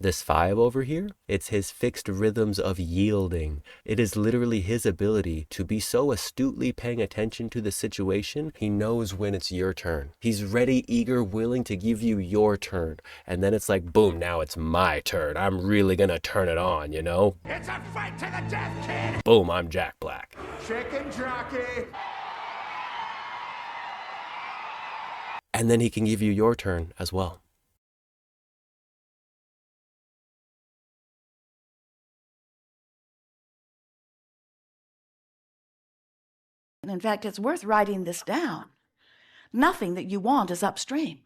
This 5 over here, it's his fixed rhythms of yielding. It is literally his ability to be so astutely paying attention to the situation, he knows when it's your turn. He's ready, eager, willing to give you your turn. And then it's like, boom, now it's my turn. I'm really gonna turn it on, you know? It's a fight to the death, kid! Boom, I'm Jack Black. Chicken jockey! And then he can give you your turn as well. And in fact, it's worth writing this down. Nothing that you want is upstream.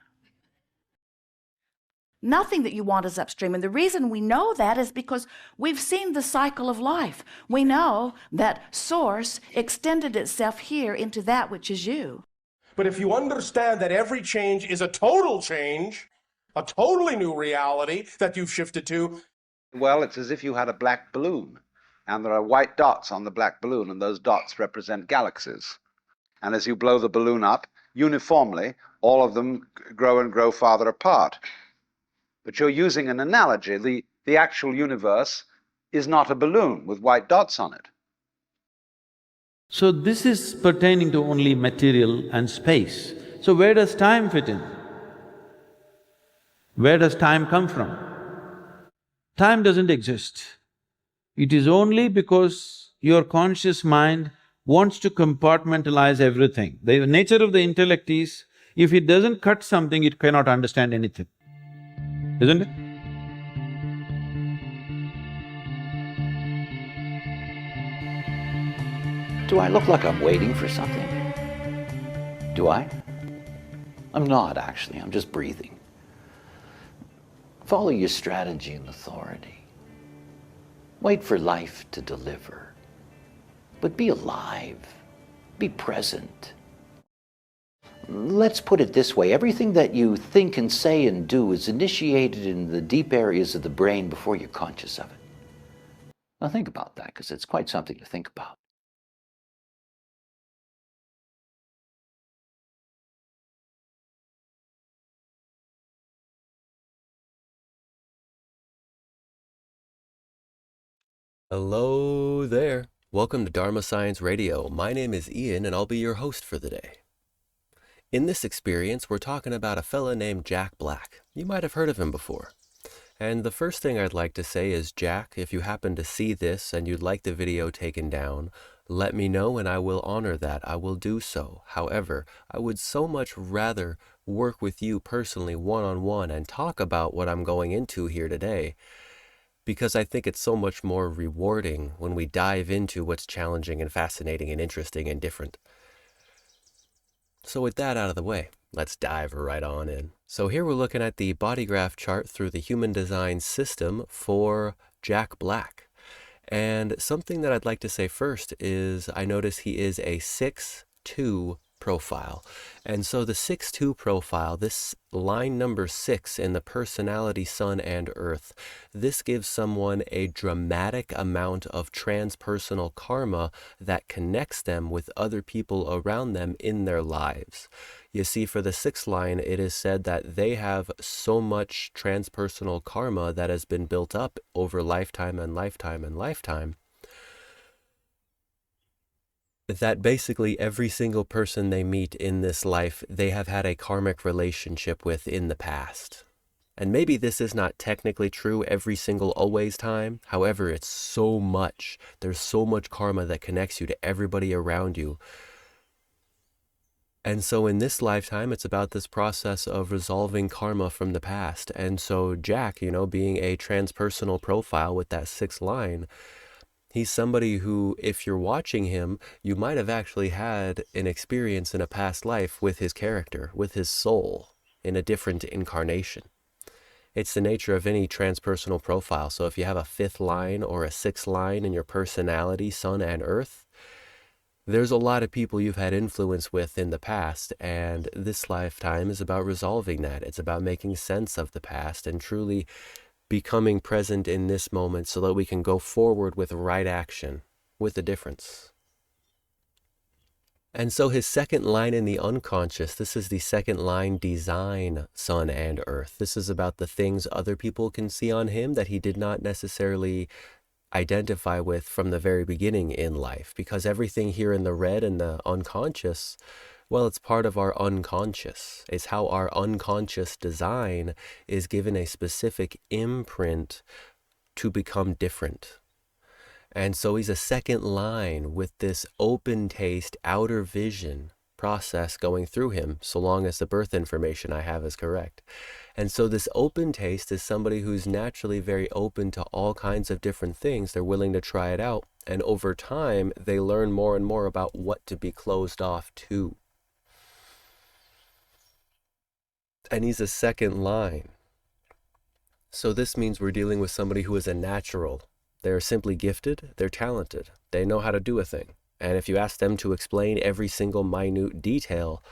Nothing that you want is upstream. And the reason we know that is because we've seen the cycle of life. We know that source extended itself here into that which is you. But if you understand that every change is a total change, a totally new reality that you've shifted to. Well, it's as if you had a black balloon, and there are white dots on the black balloon, and those dots represent galaxies. And as you blow the balloon up, uniformly, all of them grow and grow farther apart. But you're using an analogy. The actual universe is not a balloon with white dots on it. So this is pertaining to only material and space. So where does time fit in? Where does time come from? Time doesn't exist. It is only because your conscious mind wants to compartmentalize everything. The nature of the intellect is, if it doesn't cut something, it cannot understand anything, isn't it? Do I look like I'm waiting for something? Do I? I'm not, actually. I'm just breathing. Follow your strategy and authority. Wait for life to deliver. But be alive. Be present. Let's put it this way. Everything that you think and say and do is initiated in the deep areas of the brain before you're conscious of it. Now think about that, because it's quite something to think about. Hello there. Welcome to Dharma Science Radio. My name is Ian and I'll be your host for the day. In this experience, we're talking about a fella named Jack Black. You might have heard of him before. And the first thing I'd like to say is, Jack, if you happen to see this and you'd like the video taken down, let me know and I will honor that. I will do so. However, I would so much rather work with you personally one-on-one and talk about what I'm going into here today, because I think it's so much more rewarding when we dive into what's challenging and fascinating and interesting and different. So with that out of the way, let's dive right on in. So here we're looking at the body graph chart through the human design system for Jack Black. And something that I'd like to say first is I notice he is a 6-2 profile. And so the 6-2 profile, this line number 6 in the personality sun and earth, this gives someone a dramatic amount of transpersonal karma that connects them with other people around them in their lives. You see, for the 6th line, it is said that they have so much transpersonal karma that has been built up over lifetime and lifetime and lifetime, that basically every single person they meet in this life, they have had a karmic relationship with in the past. And maybe this is not technically true every single always time. However, it's so much. There's so much karma that connects you to everybody around you. And so in this lifetime, it's about this process of resolving karma from the past. And so Jack, being a transpersonal profile with that 6th line, he's somebody who, if you're watching him, you might have actually had an experience in a past life with his character, with his soul, in a different incarnation. It's the nature of any transpersonal profile. So if you have a 5th line or a 6th line in your personality, sun and earth, there's a lot of people you've had influence with in the past, and this lifetime is about resolving that. It's about making sense of the past and truly becoming present in this moment so that we can go forward with right action, with a difference. And so his second line in the unconscious, this is the second line, design sun and earth. This is about the things other people can see on him that he did not necessarily identify with from the very beginning in life, because everything here in the red and the unconscious, well, it's part of our unconscious. It's how our unconscious design is given a specific imprint to become different. And so he's a second line with this open taste, outer vision process going through him, so long as the birth information I have is correct. And so this open taste is somebody who's naturally very open to all kinds of different things. They're willing to try it out. And over time, they learn more and more about what to be closed off to. And he's a second line. So this means we're dealing with somebody who is a natural. They're simply gifted, they're talented, they know how to do a thing. And if you ask them to explain every single minute detail,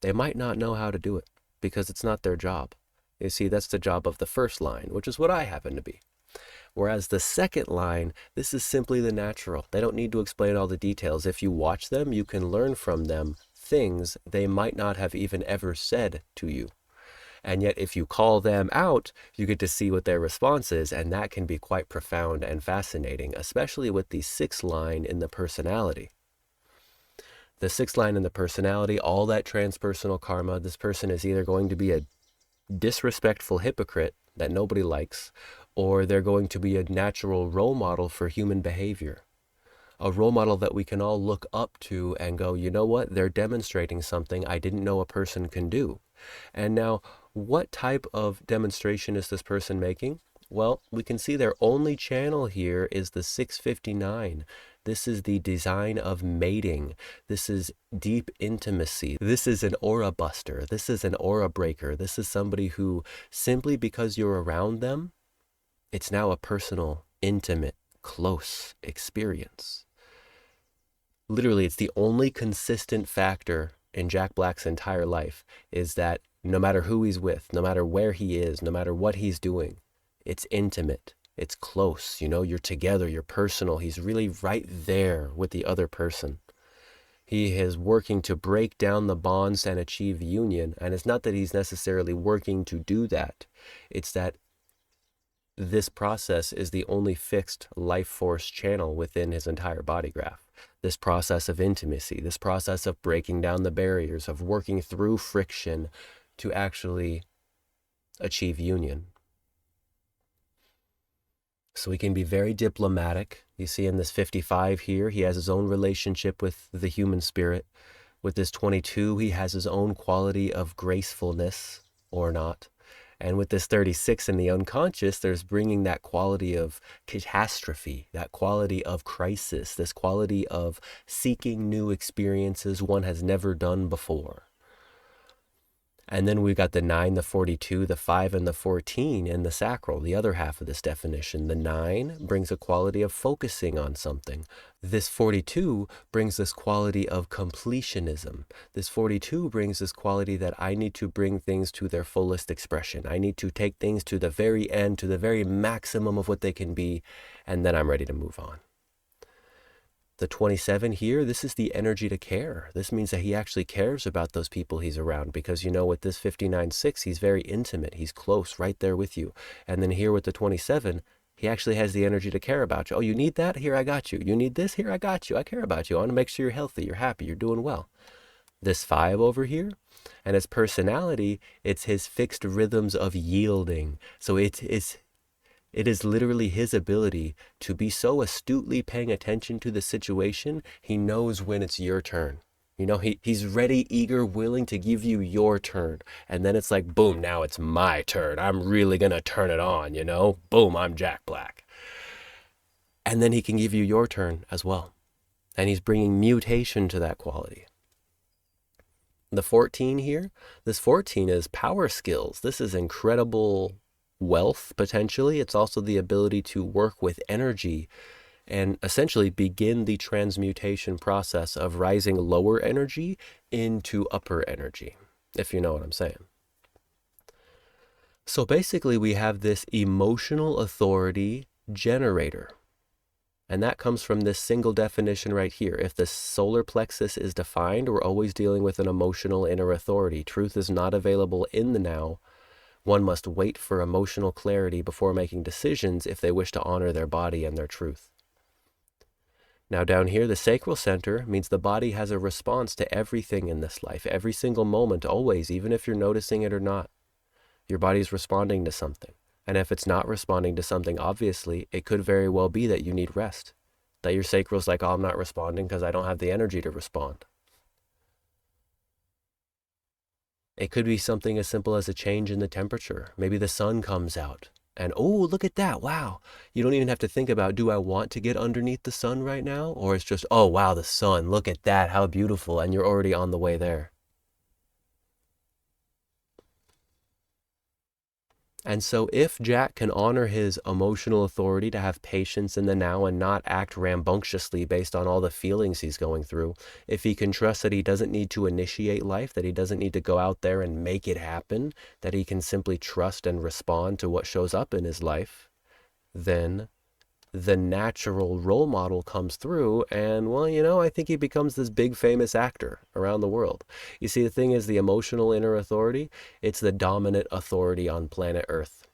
they might not know how to do it because it's not their job. You see, that's the job of the first line, which is what I happen to be. Whereas the second line, this is simply the natural. They don't need to explain all the details. If you watch them, you can learn from them things they might not have even ever said to you. And yet, if you call them out, you get to see what their response is, and that can be quite profound and fascinating, especially with the sixth line in the personality. The sixth line in the personality, all that transpersonal karma, this person is either going to be a disrespectful hypocrite that nobody likes, or they're going to be a natural role model for human behavior. A role model that we can all look up to and go, you know what, they're demonstrating something I didn't know a person can do. And now, what type of demonstration is this person making? Well, we can see their only channel here is the 659. This is the design of mating. This is deep intimacy. This is an aura buster. This is an aura breaker. This is somebody who, simply because you're around them, it's now a personal, intimate, close experience. Literally, it's the only consistent factor in Jack Black's entire life is that no matter who he's with, no matter where he is, no matter what he's doing, it's intimate, it's close, you're together, you're personal. He's really right there with the other person. He is working to break down the bonds and achieve union. And it's not that he's necessarily working to do that. It's that this process is the only fixed life force channel within his entire body graph. This process of intimacy, this process of breaking down the barriers, of working through friction to actually achieve union. So he can be very diplomatic. You see in this 55 here, he has his own relationship with the human spirit. With this 22, he has his own quality of gracefulness or not. And with this 36 in the unconscious, there's bringing that quality of catastrophe, that quality of crisis, this quality of seeking new experiences one has never done before. And then we've got the 9, the 42, the 5, and the 14 in the sacral, the other half of this definition. The 9 brings a quality of focusing on something. This 42 brings this quality of completionism. This 42 brings this quality that I need to bring things to their fullest expression. I need to take things to the very end, to the very maximum of what they can be, and then I'm ready to move on. The 27 here, this is the energy to care. This means that he actually cares about those people he's around because, with this 59-6, he's very intimate. He's close, right there with you. And then here with the 27, he actually has the energy to care about you. Oh, you need that? Here, I got you. You need this? Here, I got you. I care about you. I want to make sure you're healthy, you're happy, you're doing well. This 5 over here, and his personality, it's his fixed rhythms of yielding. So it is literally his ability to be so astutely paying attention to the situation, he knows when it's your turn. He's ready, eager, willing to give you your turn. And then it's like, boom, now it's my turn. I'm really going to turn it on, Boom, I'm Jack Black. And then he can give you your turn as well. And he's bringing mutation to that quality. The 14 here, this 14 is power skills. This is incredible wealth, potentially. It's also the ability to work with energy and essentially begin the transmutation process of rising lower energy into upper energy, if you know what I'm saying. So basically we have this emotional authority generator. And that comes from this single definition right here. If the solar plexus is defined, we're always dealing with an emotional inner authority. Truth is not available in the now. One must wait for emotional clarity before making decisions if they wish to honor their body and their truth. Now down here, the sacral center means the body has a response to everything in this life, every single moment, always, even if you're noticing it or not. Your body's responding to something. And if it's not responding to something, obviously, it could very well be that you need rest. That your sacral's like, oh, I'm not responding because I don't have the energy to respond. It could be something as simple as a change in the temperature. Maybe the sun comes out and, oh, look at that, wow. You don't even have to think about, do I want to get underneath the sun right now? Or it's just, oh, wow, the sun, look at that, how beautiful, and you're already on the way there. And so if Jack can honor his emotional authority to have patience in the now and not act rambunctiously based on all the feelings he's going through, if he can trust that he doesn't need to initiate life, that he doesn't need to go out there and make it happen, that he can simply trust and respond to what shows up in his life, then the natural role model comes through and, well, I think he becomes this big famous actor around the world. You see, the thing is, the emotional inner authority, it's the dominant authority on planet Earth.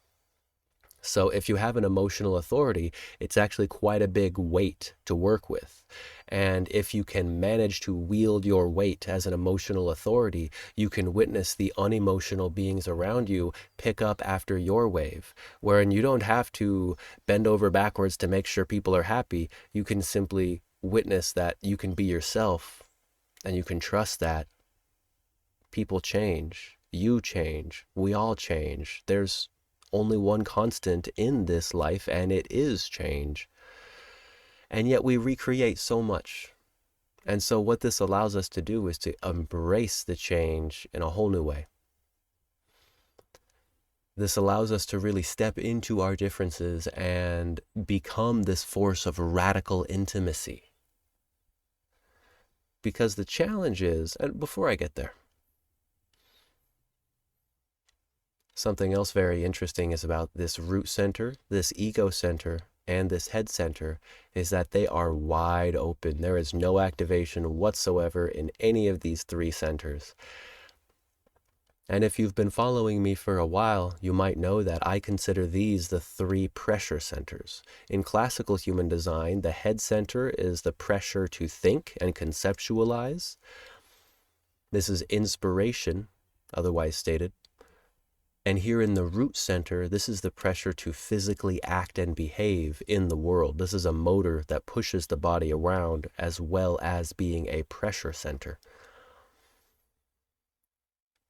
So if you have an emotional authority, it's actually quite a big weight to work with. And if you can manage to wield your weight as an emotional authority, you can witness the unemotional beings around you pick up after your wave, wherein you don't have to bend over backwards to make sure people are happy. You can simply witness that you can be yourself, and you can trust that people change, you change, we all change. There's only one constant in this life, and it is change. And yet we recreate so much. And so what this allows us to do is to embrace the change in a whole new way. This allows us to really step into our differences and become this force of radical intimacy. Because the challenge is, and before I get there, something else very interesting is about this root center, this ego center, and this head center, is that they are wide open. There is no activation whatsoever in any of these three centers. And if you've been following me for a while, you might know that I consider these the three pressure centers. In classical human design, the head center is the pressure to think and conceptualize. This is inspiration, otherwise stated. And here in the root center, this is the pressure to physically act and behave in the world. This is a motor that pushes the body around, as well as being a pressure center.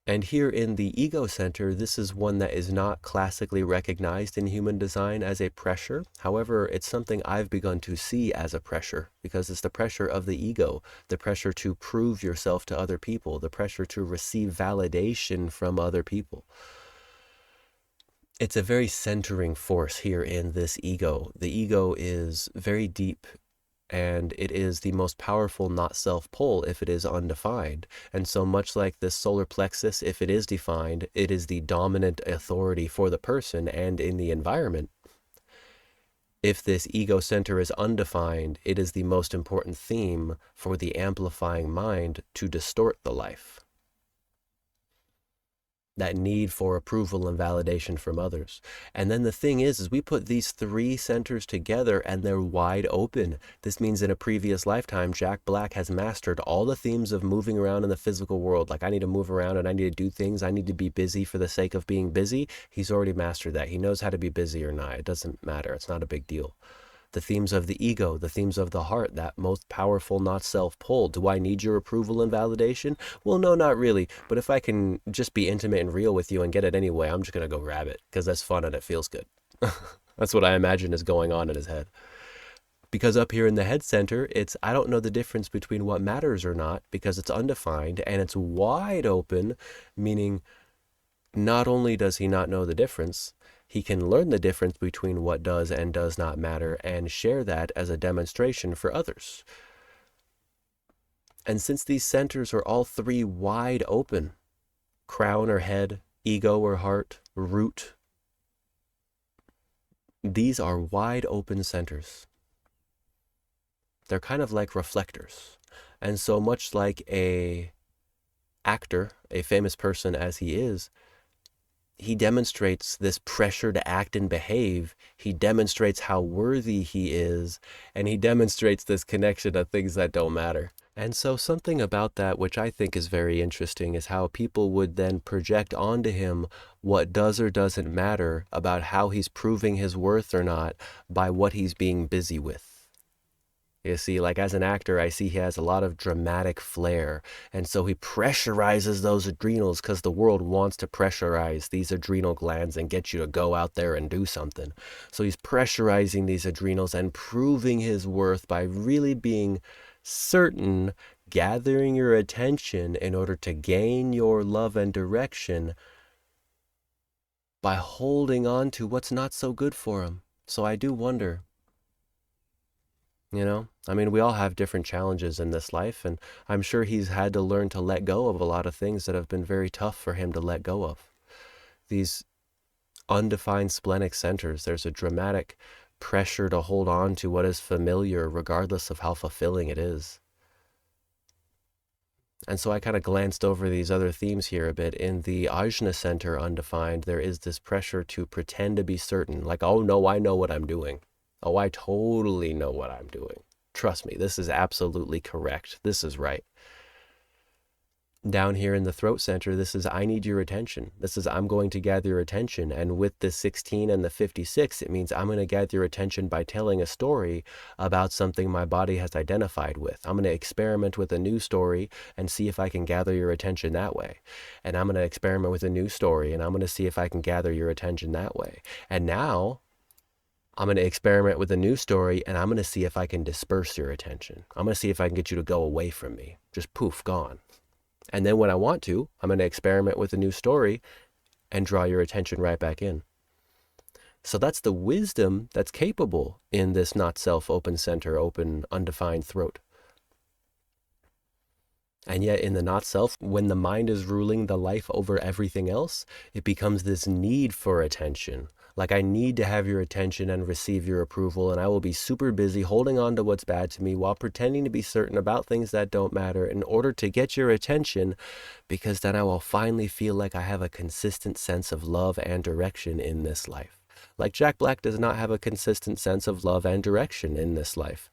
And here in the ego center, this is one that is not classically recognized in human design as a pressure. However, it's something I've begun to see as a pressure, because it's the pressure of the ego, the pressure to prove yourself to other people, the pressure to receive validation from other people. It's a very centering force here in this ego. The ego is very deep, and it is the most powerful not self pole if it is undefined. And so much like this solar plexus, if it is defined, it is the dominant authority for the person and in the environment. If this ego center is undefined, it is the most important theme for the amplifying mind to distort the life. That need for approval and validation from others. And then the thing is we put these three centers together and they're wide open. This means in a previous lifetime, Jack Black has mastered all the themes of moving around in the physical world. Like, I need to move around and I need to do things. I need to be busy for the sake of being busy. He's already mastered that. He knows how to be busy or not. It doesn't matter. It's not a big deal. The themes of the ego, the themes of the heart, that most powerful not self pole. Do I need your approval and validation? Well, no, not really. But if I can just be intimate and real with you and get it anyway, I'm just going to go grab it because that's fun and it feels good. That's what I imagine is going on in his head. Because up here in the head center, it's, I don't know the difference between what matters or not, because it's undefined and it's wide open, meaning not only does he not know the difference, he can learn the difference between what does and does not matter and share that as a demonstration for others. And since these centers are all three wide open, crown or head, ego or heart, root, these are wide open centers. They're kind of like reflectors. And so much like a actor, a famous person as he is, he demonstrates this pressure to act and behave. He demonstrates how worthy he is, and he demonstrates this connection to things that don't matter. And so something about that, which I think is very interesting, is how people would then project onto him what does or doesn't matter about how he's proving his worth or not by what he's being busy with. You see, like as an actor, I see he has a lot of dramatic flair. And so he pressurizes those adrenals because the world wants to pressurize these adrenal glands and get you to go out there and do something. So he's pressurizing these adrenals and proving his worth by really being certain, gathering your attention in order to gain your love and direction by holding on to what's not so good for him. So I do wonder, I mean, we all have different challenges in this life, and I'm sure he's had to learn to let go of a lot of things that have been very tough for him to let go of. These undefined splenic centers, there's a dramatic pressure to hold on to what is familiar, regardless of how fulfilling it is. And so I kind of glanced over these other themes here a bit. In the Ajna center, undefined, there is this pressure to pretend to be certain, like, oh no, I know what I'm doing. Oh, I totally know what I'm doing. Trust me, this is absolutely correct. This is right. Down here in the throat center, this is I need your attention. This is I'm going to gather your attention. And with the 16 and the 56, it means I'm going to gather your attention by telling a story about something my body has identified with. I'm going to experiment with a new story and see if I can gather your attention that way. And I'm going to experiment with a new story and I'm going to see if I can gather your attention that way. And now I'm going to experiment with a new story and I'm going to see if I can disperse your attention. I'm going to see if I can get you to go away from me. Just poof, gone. And then when I want to, I'm going to experiment with a new story and draw your attention right back in. So that's the wisdom that's capable in this not self, open center, open, undefined throat. And yet in the not self, when the mind is ruling the life over everything else, it becomes this need for attention. Like I need to have your attention and receive your approval, and I will be super busy holding on to what's bad to me while pretending to be certain about things that don't matter in order to get your attention, because then I will finally feel like I have a consistent sense of love and direction in this life. Like Jack Black does not have a consistent sense of love and direction in this life.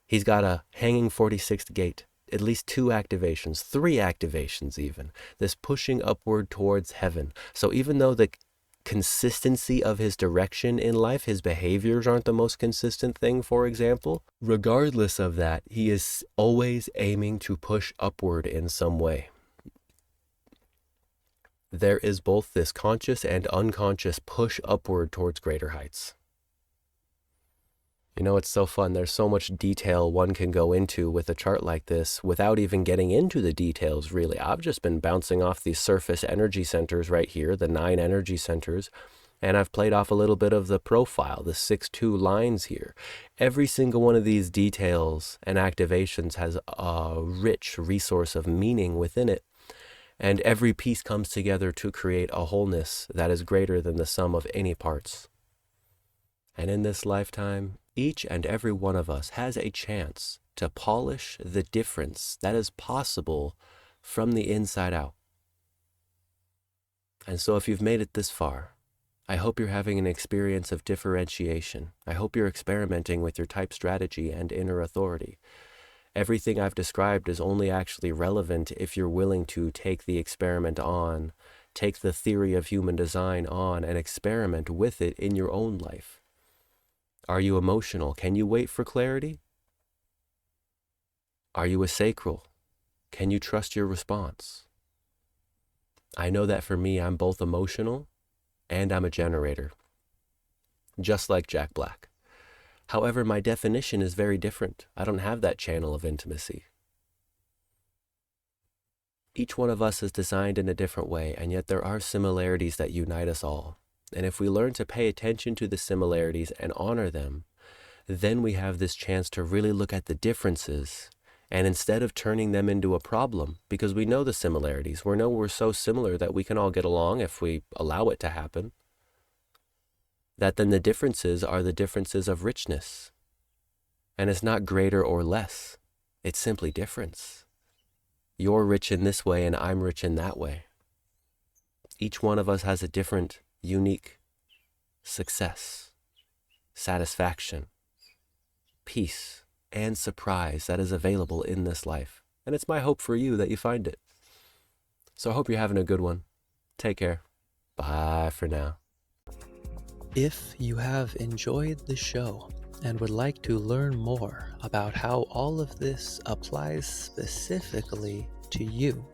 He's got a hanging 46th gate. At least 2 activations, 3 activations even. This pushing upward towards heaven. So even though the consistency of his direction in life, his behaviors aren't the most consistent thing, for example, regardless of that, he is always aiming to push upward in some way. There is both this conscious and unconscious push upward towards greater heights. It's so fun. There's so much detail one can go into with a chart like this without even getting into the details, really. I've just been bouncing off these surface energy centers right here, the 9 energy centers, and I've played off a little bit of the profile, the 6-2 lines here. Every single one of these details and activations has a rich resource of meaning within it, and every piece comes together to create a wholeness that is greater than the sum of any parts. And in this lifetime, each and every one of us has a chance to polish the difference that is possible from the inside out. And so if you've made it this far, I hope you're having an experience of differentiation. I hope you're experimenting with your type strategy and inner authority. Everything I've described is only actually relevant if you're willing to take the experiment on, take the theory of human design on, and experiment with it in your own life. Are you emotional? Can you wait for clarity? Are you a sacral? Can you trust your response? I know that for me, I'm both emotional and I'm a generator, just like Jack Black. However, my definition is very different. I don't have that channel of intimacy. Each one of us is designed in a different way, and yet there are similarities that unite us all. And if we learn to pay attention to the similarities and honor them, then we have this chance to really look at the differences. And instead of turning them into a problem, because we know the similarities, we know we're so similar that we can all get along if we allow it to happen, that then the differences are the differences of richness. And it's not greater or less. It's simply difference. You're rich in this way and I'm rich in that way. Each one of us has a different, unique success, satisfaction, peace, and surprise that is available in this life. And it's my hope for you that you find it. So I hope you're having a good one. Take care. Bye for now. If you have enjoyed the show and would like to learn more about how all of this applies specifically to you,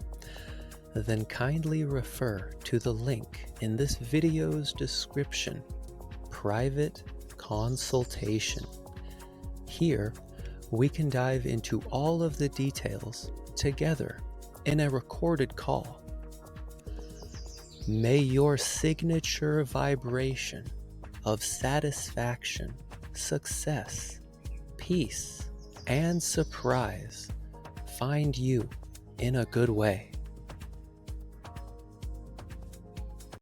then kindly refer to the link in this video's description, Private Consultation. Here, we can dive into all of the details together in a recorded call. May your signature vibration of satisfaction, success, peace, and surprise find you in a good way.